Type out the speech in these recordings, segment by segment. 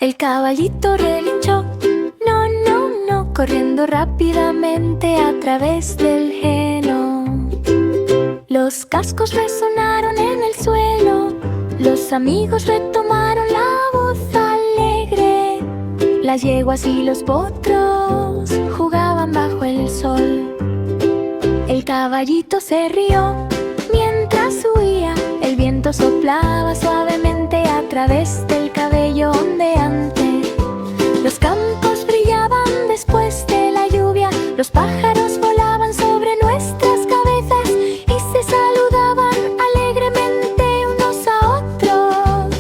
El caballito relinchó, no, no, no, corriendo rápidamente a través del heno. Los cascos resonaron en el suelo, los amigos retomaron la voz alegre. Las yeguas y los potros jugaban bajo el sol. El caballito se rió mientras huía. El viento soplaba suavemente a través del cabello ondeante. Los campos brillaban después de la lluvia. Los pájaros volaban sobre nuestras cabezas y se saludaban alegremente unos a otros.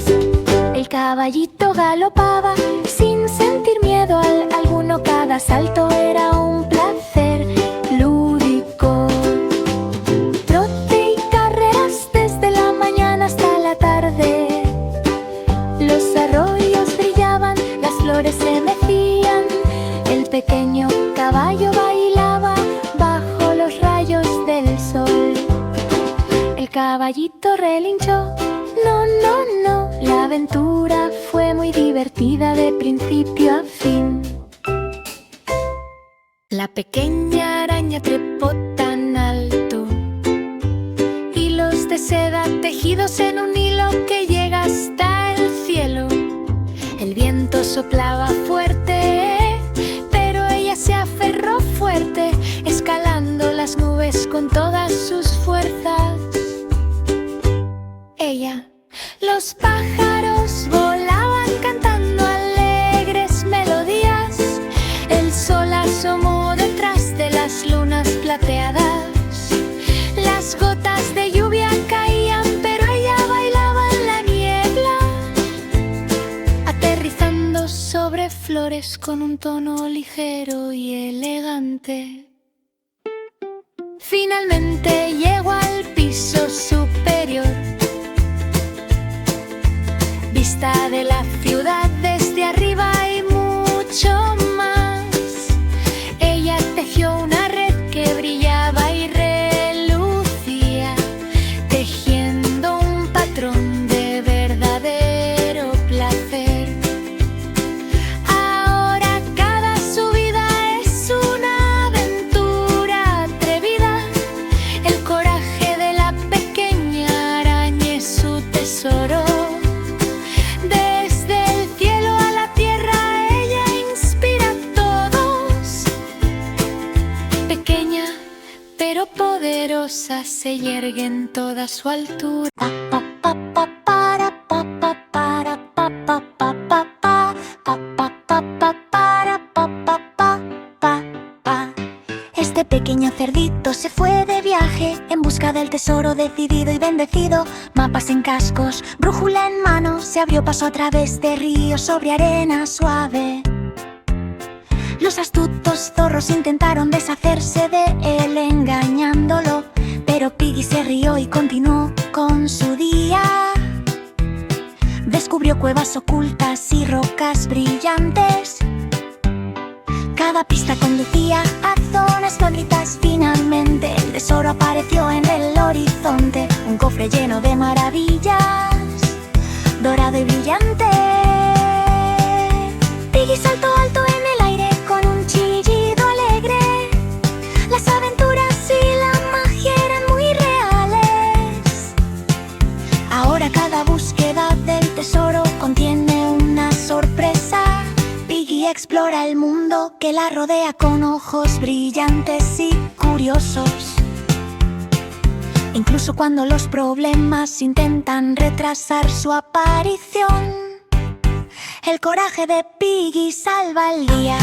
El caballito galopaba sin sentir miedo alguno. Cada salto era un placer lúdico. Trote y carreras desde la mañana hasta la tarde. Los arroyos brillaban, las flores se mecían. El pequeño caballo bailaba bajo los rayos del sol. El caballito relinchó, no, no, no. La aventura fue muy divertida de principio a fin. La pequeña araña trepó tan alto, hilos de seda tejidos en un hilo que llega hasta el cielo. El viento soplaba fuerte, pero ella se aferró fuerte, escalando las nubes con todas sus fuerzas. Los pájaros volaban cantando alegres melodías. El sol asomó detrás de las lunas plateadas. Las gotas de lluvia caían, pero ella bailaba en la niebla, aterrizando sobre flores con un tono ligero y elegante. Finalmente llegó al piso superior, vista de la ciudad desde arriba y mucho más. Ella tejió una red que brillaba y relucía, tejiendo un patrón de verdadero placer. Ahora cada subida es una aventura atrevida. El coraje de la pequeña araña es su tesoro. Pero poderosa se yergue en toda su altura. Este pequeño cerdito se fue de viaje en busca del tesoro, decidido y bendecido. Mapas en cascos, brújula en mano, se abrió paso a través de ríos sobre arena suave. Los astutos zorros intentaron deshacerse de él engañándolo, pero Piggy se rió y continuó con su día. Descubrió cuevas ocultas y rocas brillantes. Cada pista conducía a zonas favoritas. Finalmente el tesoro apareció en el horizonte, un cofre lleno de maravillas, dorado y brillante. Piggy saltó alto en el aire con un chillido alegre. Las aventuras y la magia eran muy reales. Ahora cada búsqueda del tesoro contiene una sorpresa. Piggy explora el mundo que la rodea con ojos brillantes y curiosos. Incluso cuando los problemas intentan retrasar su aparición, el coraje de Piggy salva el día.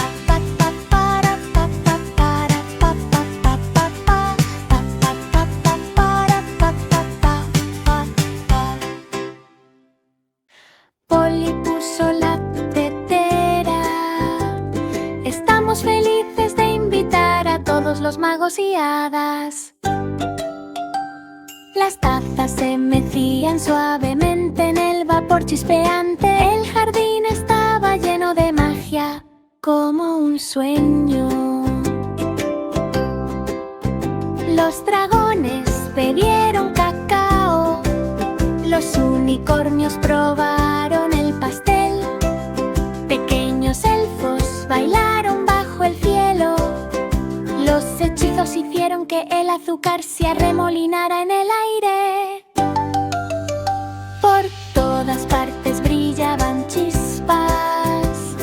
Polly puso la tetera. Estamos felices de invitar a todos los magos y hadas. Las tazas se mecían suavemente en el vapor chispeante. El jardín estaba lleno de magia, como un sueño. Los dragones bebieron cacao. Los unicornios probaron el pastel. hicieron que el azúcar se arremolinara en el aire. Por todas partes brillaban chispas.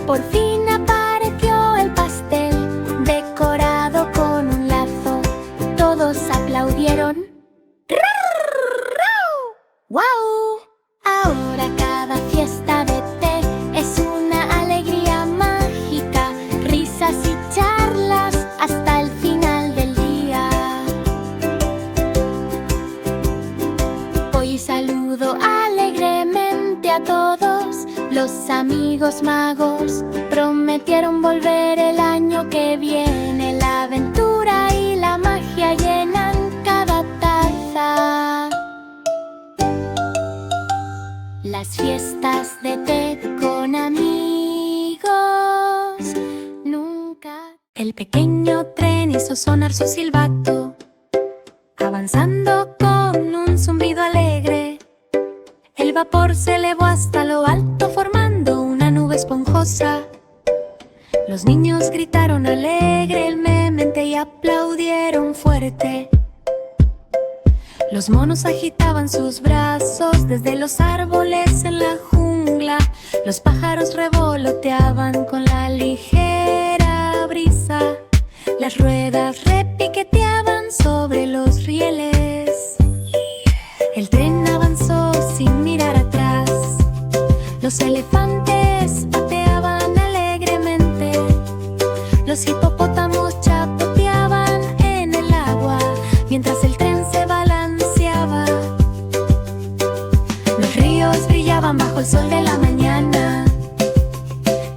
Por fin apareció el pastel, decorado con un lazo. Todos aplaudieron. ¡Wow! Ahora cada fiesta de té es una alegría mágica, risas y charlas hasta el final del día. Hoy saludo alegremente a todos. Los amigos magos prometieron volver el año que viene. La aventura y la magia llenan cada taza. Las fiestas de té con amigos nunca. El pequeño tren hizo sonar su silbato, avanzando con un zumbido alegre. El vapor se elevó hasta lo alto, formando una nube esponjosa. Los niños gritaron alegremente y aplaudieron fuerte. Los monos agitaban sus brazos desde los árboles en la jungla. Los pájaros revoloteaban con la ligera brisa. Las ruedas repiqueteaban sobre los rieles. El tren avanzó sin mirar atrás. Los elefantes pateaban alegremente. Los hipopótamos chapoteaban en el agua mientras el tren se balanceaba. Los ríos brillaban bajo el sol de la mañana.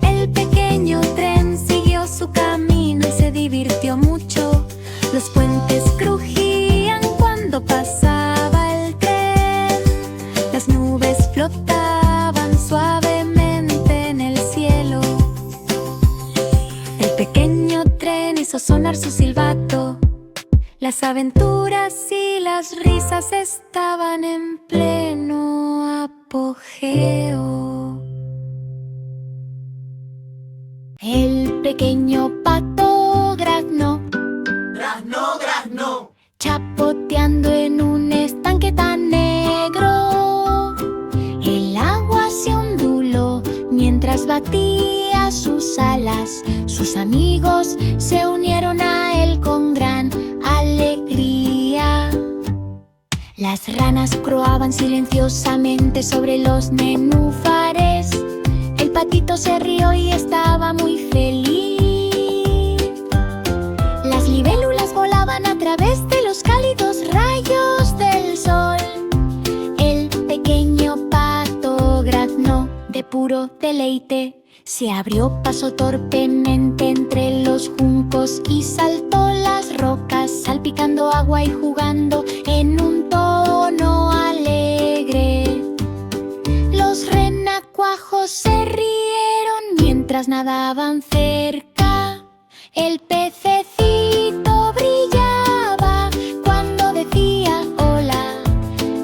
El pequeño tren siguió su camino y se divirtió mucho. Los puentes crujían cuando pasaba el tren. Las nubes flotaban suavemente en el cielo. El pequeño tren hizo sonar su silbato. Las aventuras y las risas estaban en pleno apogeo. El pequeño pato graznó, chapoteando en un estanque tan negro. El agua se onduló mientras batía sus alas. Sus amigos se unieron a él con gran alegría. Las ranas croaban silenciosamente sobre los nenúfares. El patito se rió y estaba muy feliz. Las libélulas volaban a través de los cálidos rayos del sol. El pequeño pato graznó de puro deleite. Se abrió paso torpemente entre los juncos y saltó las rocas, salpicando agua y jugando en un tono alegre. Los renacuajos se rieron mientras nadaban cerca. El pececito brillaba cuando decía hola.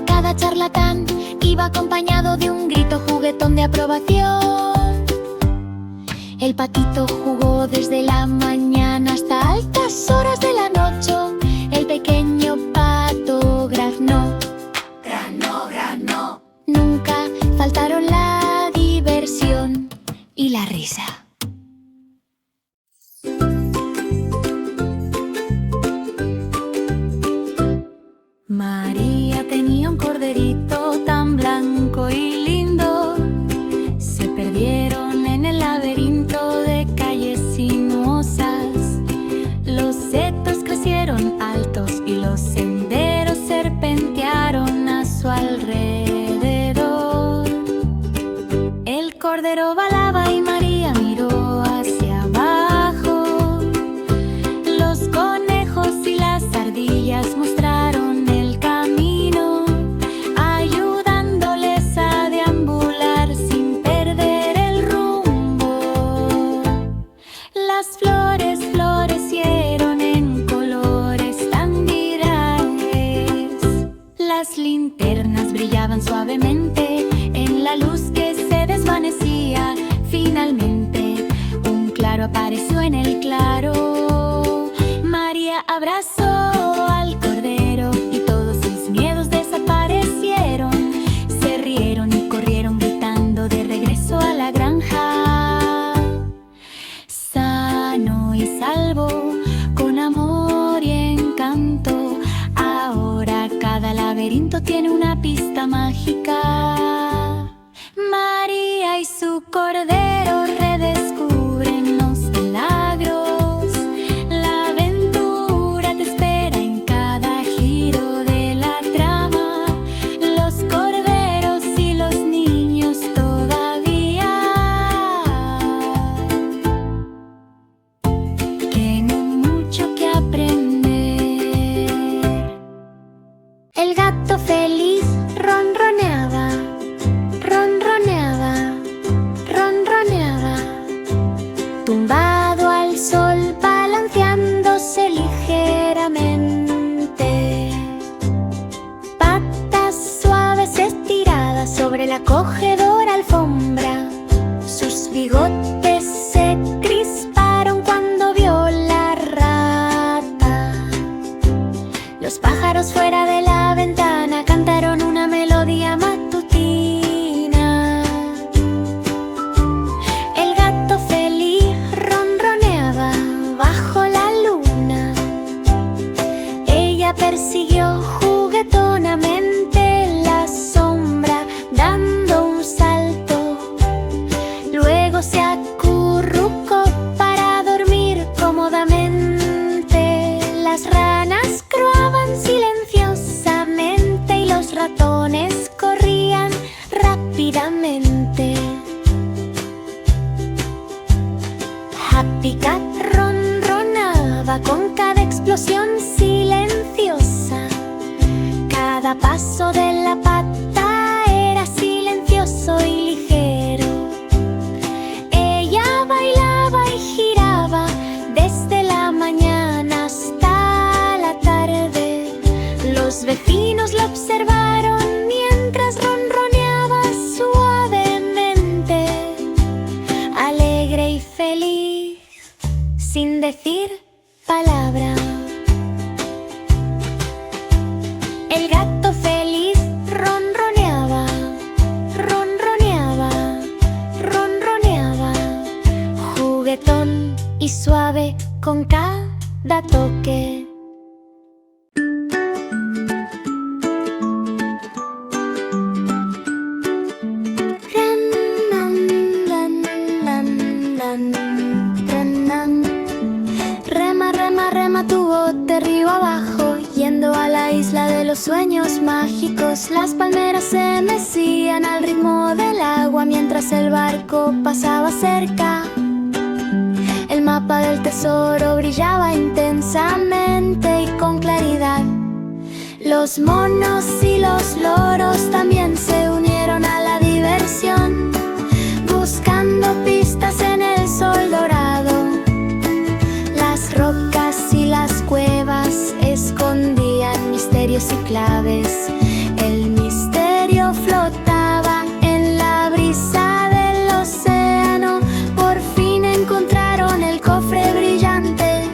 Cada charlatán iba acompañado de un grito juguetón de aprobación. El patito jugó desde la mañana hasta altas horas de la noche. El pequeño pato graznó. Nunca faltaron la diversión y la risa. María tenía un corderito tan blanco y lindo. Se perdieron en el laberinto de calles sinuosas. Los setos crecieron altos y los senderos serpentearon a su alrededor. El cordero balaba y María miró hacia abajo. Los conejos y las ardillas mostraron el camino, ayudándoles a deambular sin perder el rumbo. Las flores florecieron en colores tan virajes. Las linternas brillaban suavemente en la luz que se desvanecía. Finalmente, un claro apareció en el claro. María abrazó tiene una pista mágica. María y su cordero redescubren los milagros. La aventura te espera en cada giro de la trama. Los corderos y los niños todavía tienen mucho que aprender. El gato feliz ronroneaba, ronroneaba, ronroneaba, tumbado al sol, balanceándose ligeramente. Patas suaves estiradas sobre la acogedora alfombra. Sus bigotes se crisparon cuando vio la rata. Los pájaros fuera de la ventana cantaron una melodía matutina. El gato feliz ronroneaba bajo la luna. Ella persiguió juguetonamente la sombra, dando un salto. Luego se acurrucó para dormir cómodamente. Las ranas croaban silenciosamente y los ratones corrían rápidamente. Happy Cat ronronaba con cada explosión silenciosa. Cada paso de la pata era silencioso y ligero. Ella bailaba y giraba desde la mañana hasta la tarde. Los vecinos la observaron mientras ronroneaba suavemente, alegre y feliz, sin decir palabra. El gato feliz ronroneaba, ronroneaba, ronroneaba, juguetón y suave con cada toque. Rema, rema, rema tu bote río abajo, yendo a la isla de los sueños mágicos. Las palmeras se mecían al ritmo del agua mientras el barco pasaba cerca. El mapa del tesoro brillaba intensamente y con claridad. Los monos y los loros también se unieron a la diversión, buscando pistas en el sol dorado. Las rocas y las cuevas escondían misterios y claves. El misterio flotaba en la brisa del océano. Por fin encontraron el cofre brillante.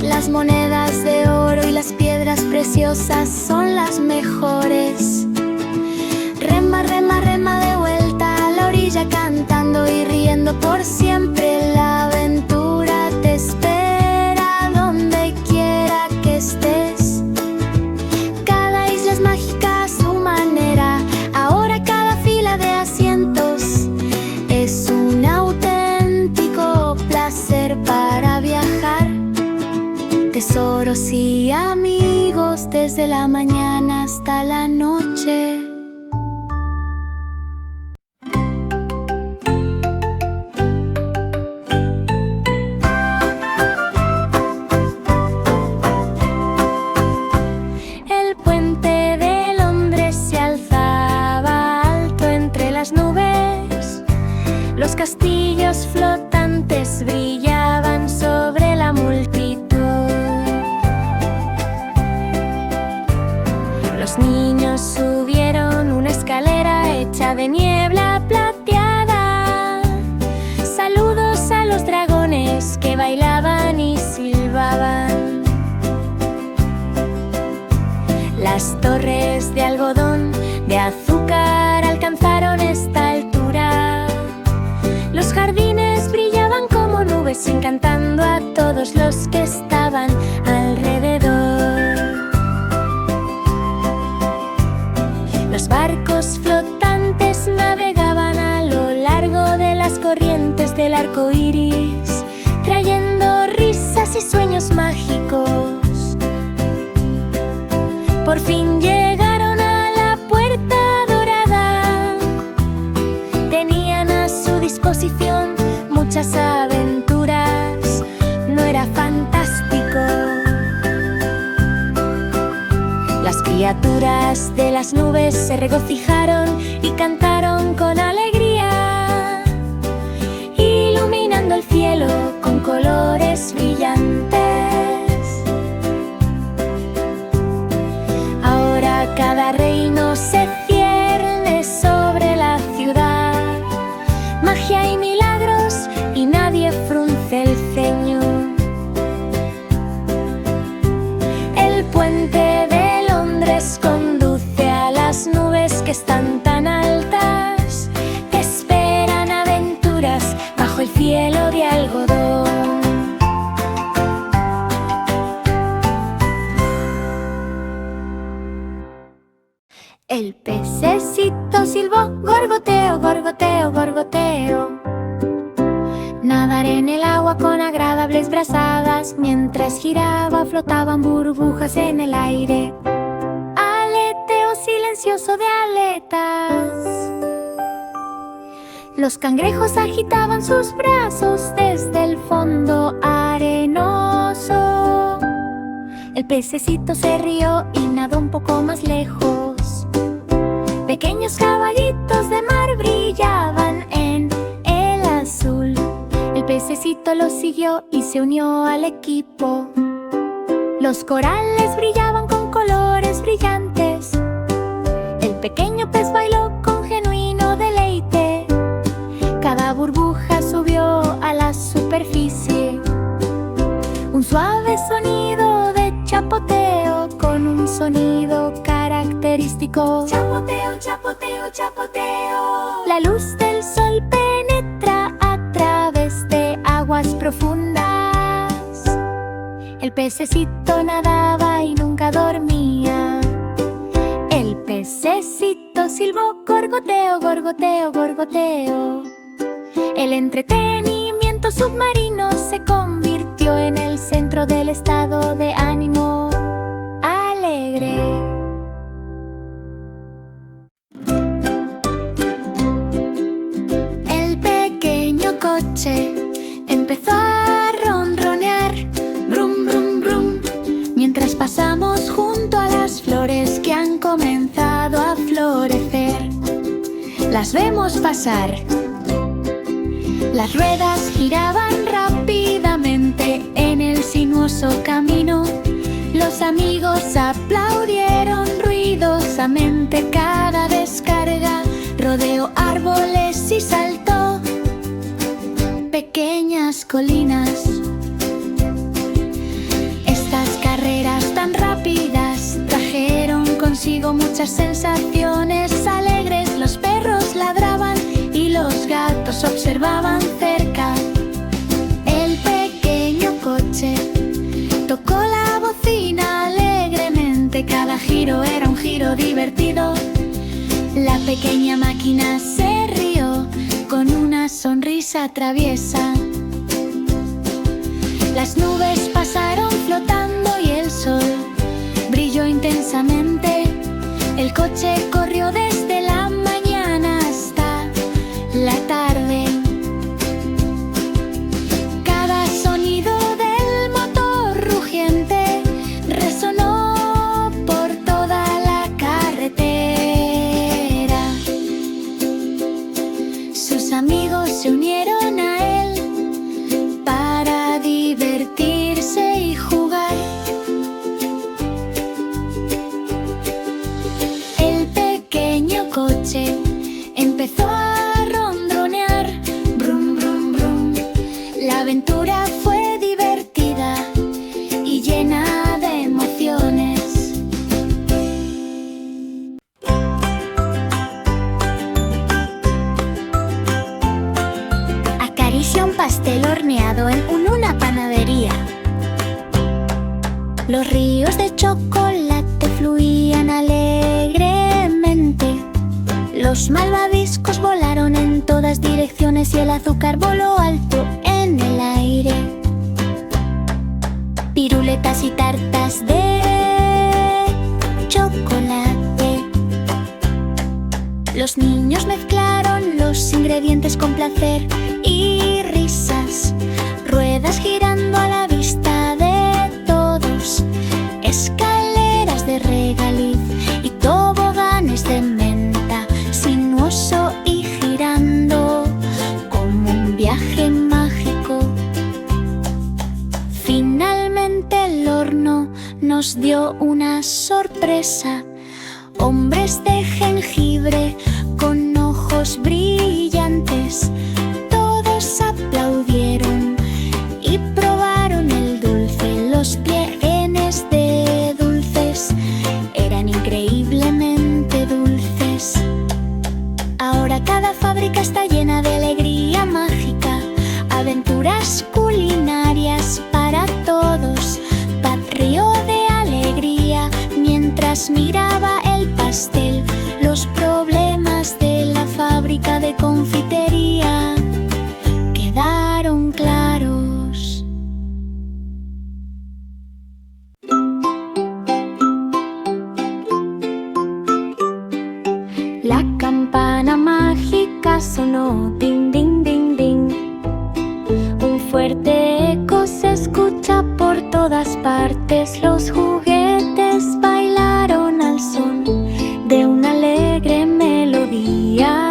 Las monedas de oro y las piedras preciosas son las mejores. Rema, rema, rema de vuelta a la orilla, cantando y riendo por siempre. La aventura te espera donde quiera que estés. Cada isla es mágica a su manera. Ahora cada fila de asientos es un auténtico placer para viajar. Tesoros y amigos desde la mañana hasta la noche. El puente de Londres se alzaba alto entre las nubes. Los castillos flotantes brillaban sobre la multitud. Los niños subieron una escalera hecha de niebla plateada. Saludos a los dragones que bailaban y silbaban. Las torres de algodón, de azúcar, alcanzaron esta altura. Los jardines brillaban como nubes, encantando a todos los que estaban alrededor. las corrientes del arco iris, trayendo risas y sueños mágicos. Por fin llegaron a la puerta dorada. Tenían a su disposición muchas aventuras. ¿No era fantástico? Las criaturas de las nubes se regocijaron y cantaron con alegría, iluminando el cielo con colores brillantes. Ahora cada reino se cierne sobre la ciudad. Magia y milagros y nadie frunce el ceño. El puente de Londres conduce a las nubes que están tan altas. Te esperan aventuras bajo el cielo de algodón. El pececito silbó, gorgoteo, gorgoteo, gorgoteo. Nadaré en el agua con agradables brazadas. Mientras giraba flotaban burbujas en el aire. Aleteo silencioso de aletas. Los cangrejos agitaban sus brazos desde el fondo arenoso. El pececito se rió y nadó un poco más lejos. Pequeños caballitos de mar brillaban en el azul. El pececito los siguió y se unió al equipo. Los corales brillaban con colores brillantes. El pequeño pez bailó con genuino deleite. Cada burbuja subió a la superficie. Un suave sonido de chapoteo con un sonido característico. Chapoteo, chapoteo, chapoteo. La luz del sol penetra a través de aguas profundas. El pececito nadaba y nunca dormía. El pececito silbó, gorgoteo, gorgoteo, gorgoteo. El entretenimiento submarino se convirtió en el centro del estado de ánimo alegre. El pequeño coche empezó a ronronear, brum, brum, brum, mientras pasamos junto a las flores que han comenzado a florecer. Las vemos pasar. Las ruedas giraban rápidamente en el sinuoso camino. Los amigos aplaudieron ruidosamente cada descarga. Rodeó árboles y saltó pequeñas colinas. Estas carreras tan rápidas trajeron consigo muchas sensaciones alegres. Los perros ladraban y los gatos observaban cerca. El pequeño coche tocó la bocina alegremente. Cada giro era un giro divertido. La pequeña máquina se rió con una sonrisa traviesa. Las nubes pasaron flotando y el sol brilló intensamente. El coche corrió desde la mañana hasta la tarde. Cada sonido del motor rugiente resonó por toda la carretera. Sus amigos se unieron a él para divertirse y jugar. El pequeño coche empezó a ronronear, brum, brum, brum. La aventura fue divertida y llena de emociones. Acaricia un pastel horneado en una panadería. Los ríos de chocolate fluían alegremente. Los malvaviscos volaron en todas direcciones y el azúcar voló alto en el aire. Piruletas y tartas de chocolate. Los niños mezclaron los ingredientes con placer y risas. Ruedas girando a la vista de todos. Escaleras de regaliz y toboganes de menta, sinuoso y girando como un viaje mágico. Finalmente el horno nos dio una sorpresa. Hombres de jengibre con ojos brillantes. Todos aplaudieron y probaron el dulce. Los pienes de dulces eran increíblemente dulces. Ahora cada fábrica está llena de alegría mágica, aventuras culinarias para todos, patrio de alegría. Mientras miraba el pastel, los problemas de la fábrica de confitería quedaron claros. La campana mágica sonó, ding, ding, ding, ding. Un fuerte eco se escucha por todas partes. Los juguetes bailaron al son de una alegre melodía.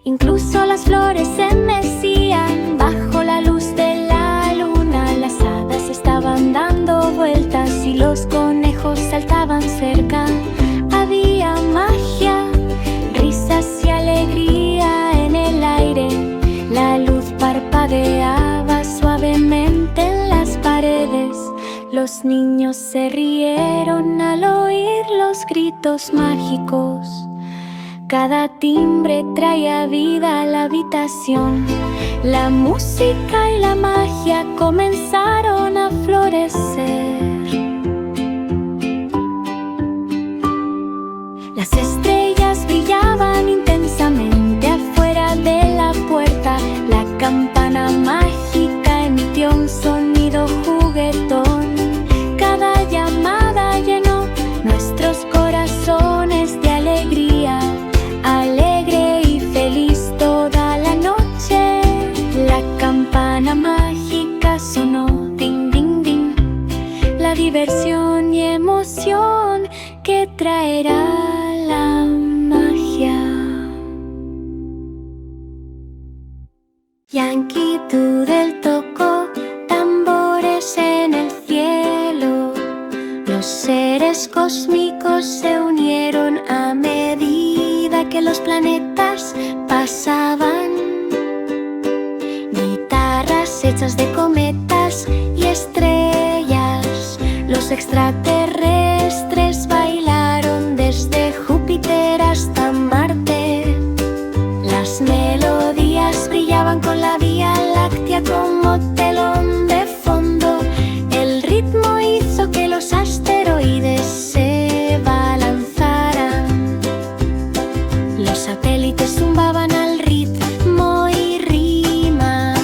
Incluso las flores se mecían bajo la luz de la luna. Las hadas estaban dando vueltas y los conejos saltaban cerca. Había magia, risas y alegría en el aire. La luz parpadeaba suavemente en las paredes. Los niños se rieron al oír los gritos mágicos. Cada timbre traía vida a la habitación. La música y la magia comenzaron a florecer. Las estrellas brillaban intensamente afuera de la puerta. La campana mágica emitió un sonido juguetón. Cada llamada llenó nuestros corazones de alegría. Alegre y feliz toda la noche. La campana mágica sonó, ding, ding, ding. La diversión y emoción que traerá la magia. Yankee Doodle tocó tambores en el cielo. Los seres cósmicos se unieron a medida que los planetas pasaban. Guitarras hechas de cometas y estrellas. Los extraterrestres bailaron desde Júpiter hasta Marte. Las melodías brillaban con la Vía Láctea como telón de fondo. El ritmo hizo que los asteroides se balanzaran. Los satélites zumbaban al ritmo y rima,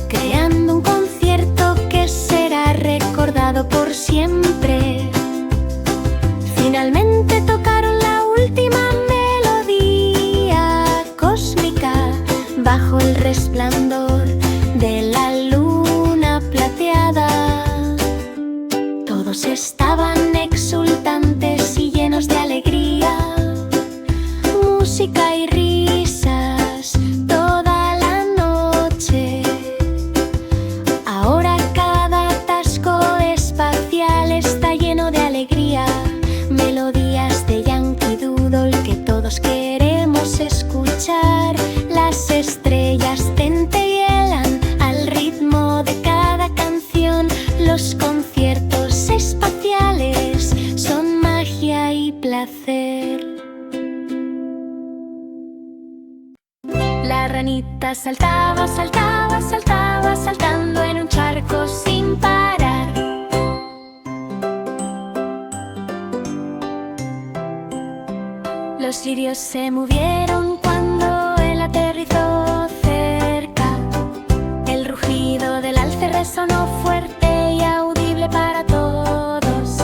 creando un concierto que será recordado por siempre. Finalmente tocaron la última melodía cósmica bajo el resplandor de la luna plateada. Todos estaban exultantes y llenos de alegría. Música y risas toda la noche. Ahora cada atasco espacial está lleno de alegría. Melodías de Yankee Doodle que todos queremos escuchar. Las estrellas centellean al ritmo de cada canción. Los conciertos espaciales son magia y placer. La ranita saltaba, saltaba, saltaba, saltando en un charco sin parar. Los lirios se movieron cuando él aterrizó cerca. El rugido del alce resonó fuerte y audible para todos.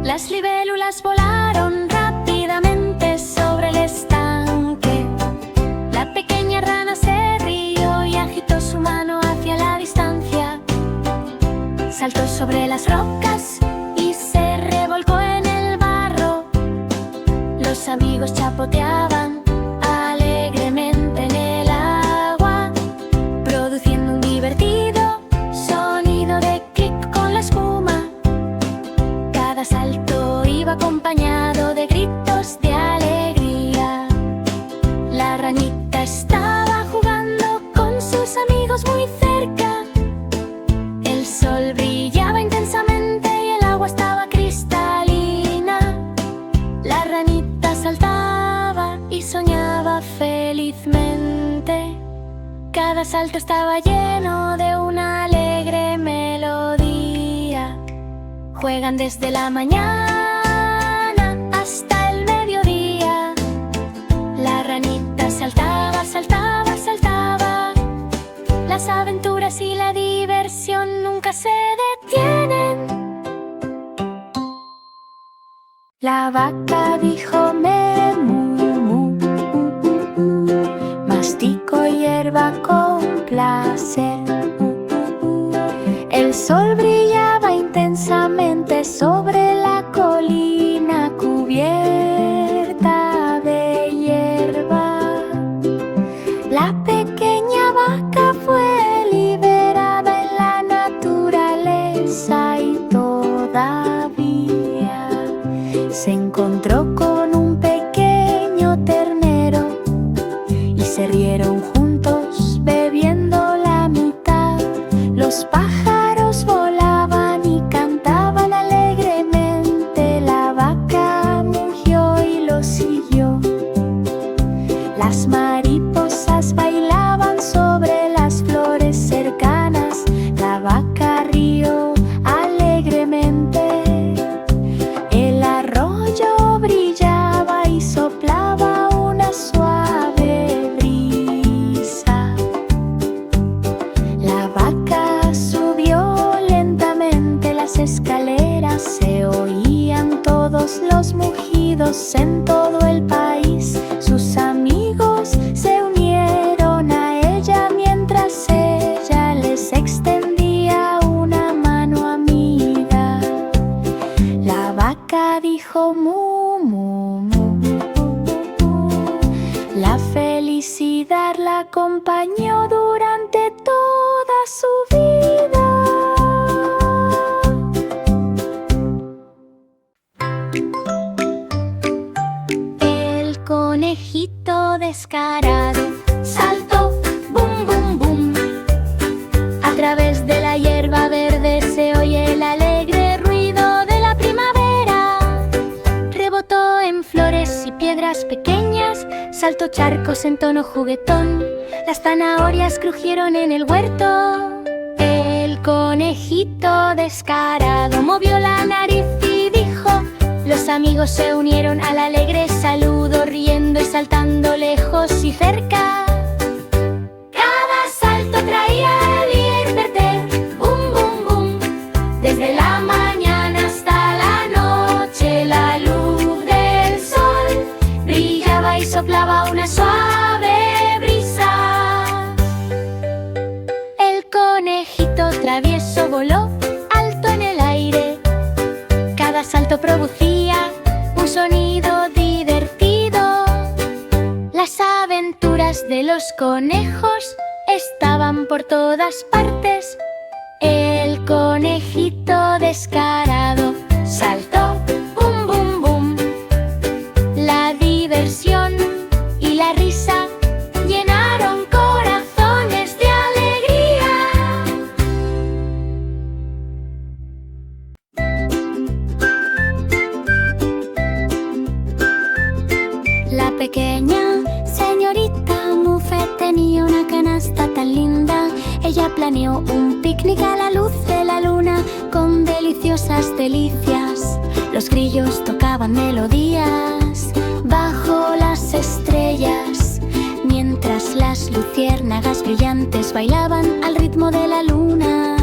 Las libélulas volaron rápidamente sobre el estanque. La pequeña rana se rió y agitó su mano hacia la distancia. Saltó sobre las rocas y se revolcó en el barro. Los amigos chapoteaban alegremente en el agua, produciendo un divertido sonido de clic con la espuma. Cada salto iba acompañado de gritos de alegría. La ranita estaba jugando con sus amigos muy cerca. El sol brillaba intensamente y el agua estaba cristalina. La ranita saltaba y soñaba felizmente. Cada salto estaba lleno de una alegre melodía. Juegan desde la mañana hasta el mediodía. La ranita saltaba, saltaba, saltaba. Las aventuras y la diversión nunca se detienen. La vaca dijo me, mu, mu. Mastico hierba con placer. El sol brillaba intensamente sobre la colina cubierta de hierba. La pequeña vaca fue liberada en la naturaleza y todavía se encontró con un pequeño ternero y se rieron juntos bebiendo la mitad. Los pájaros volaban y cantaban alegremente. La vaca mugió y lo siguió. Las mariposas bailaban sobre las flores cercanas. La vaca rió alegremente. El arroyo brillaba y soplaba una suave brisa. La vaca subió lentamente las escaleras. Se oían todos los mugidos en todo el país. Sus amigos se unieron a ella mientras ella les extendía una mano amiga. La vaca dijo mu, mu, mu. La felicidad la acompañó durante toda su vida. El conejito descarado saltó, bum, bum, bum. A través de la hierba verde se oye el alegre ruido de la primavera. Rebotó en flores y piedras pequeñas, saltó charcos en tono juguetón. Las zanahorias crujieron en el huerto. El conejito descarado movió la nariz y dijo: los amigos se unieron al alegre saludo, riendo y saltando lejos y cerca. Cada salto traía alegría y verte, bum, bum, bum. Desde la mañana hasta la noche, la luz del sol brillaba y soplaba una suave brisa. El conejito travieso voló alto en el aire. Cada salto producía un sonido divertido. Las aventuras de los conejos estaban por todas partes. El conejito descarado saltó, bum, bum, bum. La diversión y la risa llenaron corazones de alegría. La pequeña señorita Muffet tenía una canasta tan linda. Ella planeó un picnic a la luz de la luna con deliciosas delicias. Los grillos tocaban melodías bajo la estrellas, mientras las luciérnagas brillantes bailaban al ritmo de la luna.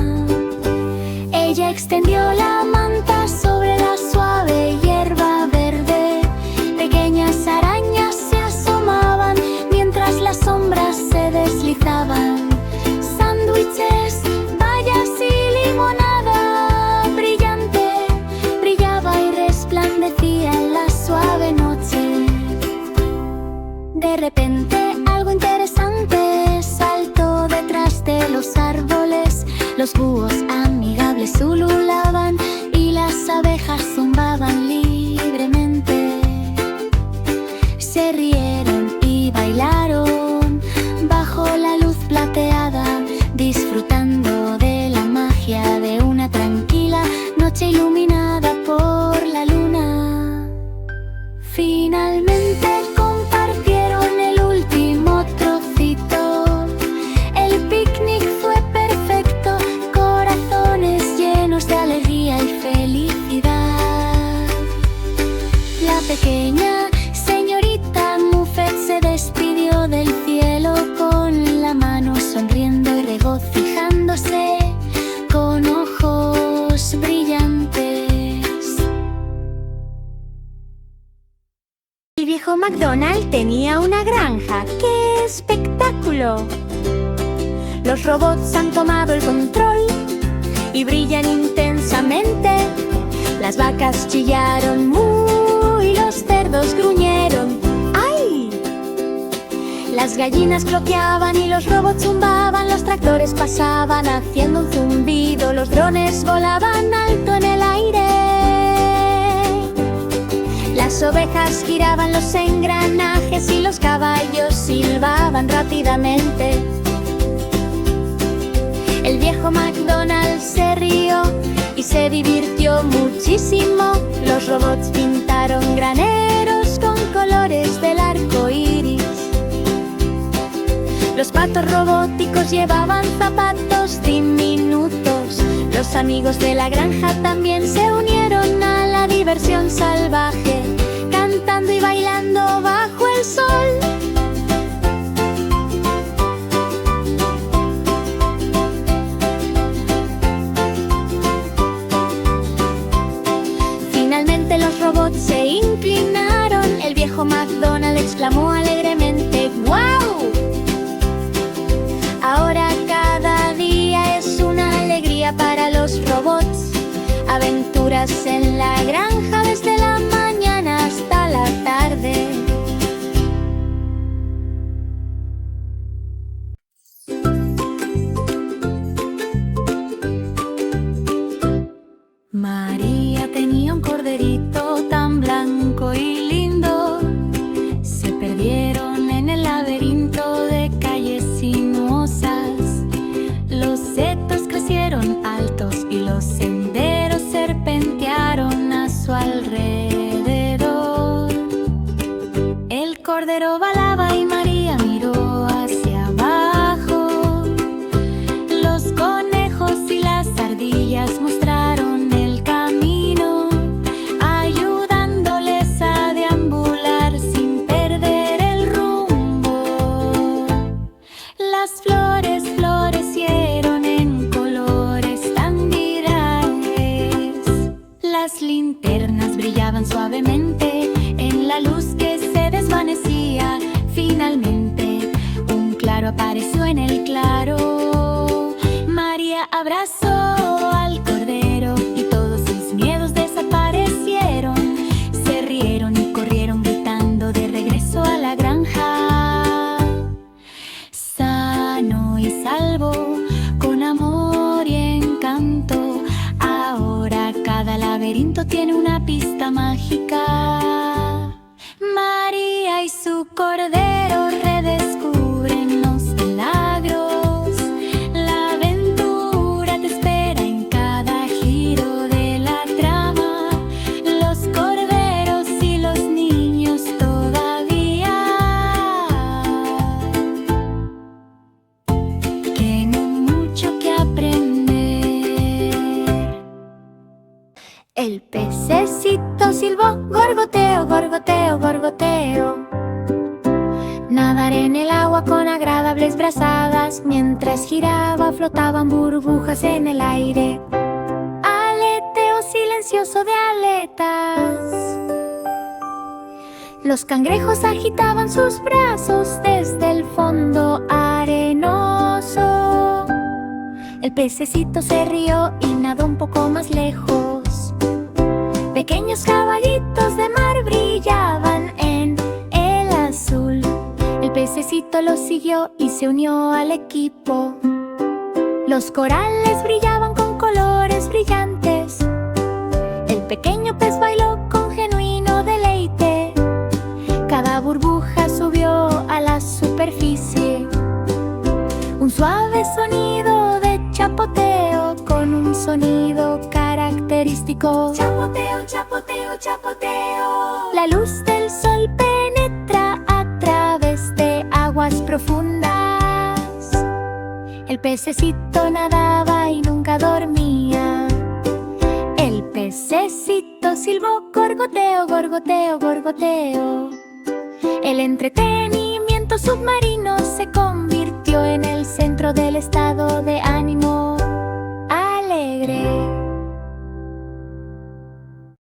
Ella extendió la manta sobre la suave hierba verde. Pequeñas arañas se asomaban mientras las sombras se deslizaban. Sándwiches, bayas y limonada brillante brillaba y resplandecía en la suave noche. De repente algo interesante saltó detrás de los árboles. Los búhos amigables ululaban y las abejas zumbaban libremente. Se rieron y bailaron bajo la luz plateada, disfrutando de la magia de una tranquila noche iluminada por la luna. Finalmente compartieron el último trocito. El picnic fue perfecto, corazones llenos de alegría y felicidad. La pequeña señorita Muffet se despidió del cielo con la mano sonriendo y regocijándose con ojos brillantes. El viejo McDonald tenía una granja. ¡Qué espectáculo! Los robots han tomado el control y brillan intensamente. Las vacas chillaron y los cerdos gruñeron. ¡Ay! Las gallinas cloqueaban y los robots zumbaban. Los tractores pasaban haciendo un zumbido. Los drones volaban alto en el aire. Las ovejas giraban los engranajes y los caballos silbaban rápidamente. El viejo McDonald se rió y se divirtió muchísimo. Los robots pintaron graneros con colores del arco iris. Los patos robóticos llevaban zapatos diminutos. Los amigos de la granja también se unieron a la diversión salvaje, cantando y bailando bajo el sol. Finalmente los robots se inclinaron. El viejo McDonald exclamó alegremente: ¡Guau! Ahora cada día es una alegría para los robots. Aventuras en la granja desde la mañana hasta la tarde. María tenía un corderito tan blanco y lindo. Se perdieron en el laberinto de calles sinuosas. Los setos crecieron altos y los senderos serpentearon a su alrededor. El cordero balaba y María miró hacia abajo. Los conejos y las ardillas mostraron el camino, ayudándoles a deambular sin perder el rumbo. Las flores florecieron en colores tan virajes. Las linternas brillaban suavemente en la luz que se desvanecía. Finalmente, un claro apareció en el claro. María abrazó al cordero y todos sus miedos desaparecieron. Se rieron y corrieron gritando de regreso a la granja. Sano y salvo, con amor y encanto. Ahora cada laberinto tiene una pista mágica. María y su cordero redescubren los milagros. La aventura te espera en cada giro de la trama. Los corderos y los niños todavía tienen mucho que aprender. El pececito silbó, gorgoteo, gorgoteo, gorgoteo. Nadar en el agua con agradables brazadas. Mientras giraba flotaban burbujas en el aire. Aleteo silencioso de aletas. Los cangrejos agitaban sus brazos desde el fondo arenoso. El pececito se rió y nadó un poco más lejos. Pequeños caballitos de mar brillaban en el azul. El pececito los siguió y se unió al equipo. Los corales brillaban con colores brillantes. El pequeño pez bailó con genuino deleite. Cada burbuja subió a la superficie. Un suave sonido de chapoteo con un sonido característico. Chapoteo, chapoteo, chapoteo. La luz del sol penetra a través de aguas profundas. El pececito nadaba y nunca dormía. El pececito silbó gorgoteo, gorgoteo, gorgoteo. El entretenimiento submarino se convirtió en el centro del estado de ánimo alegre.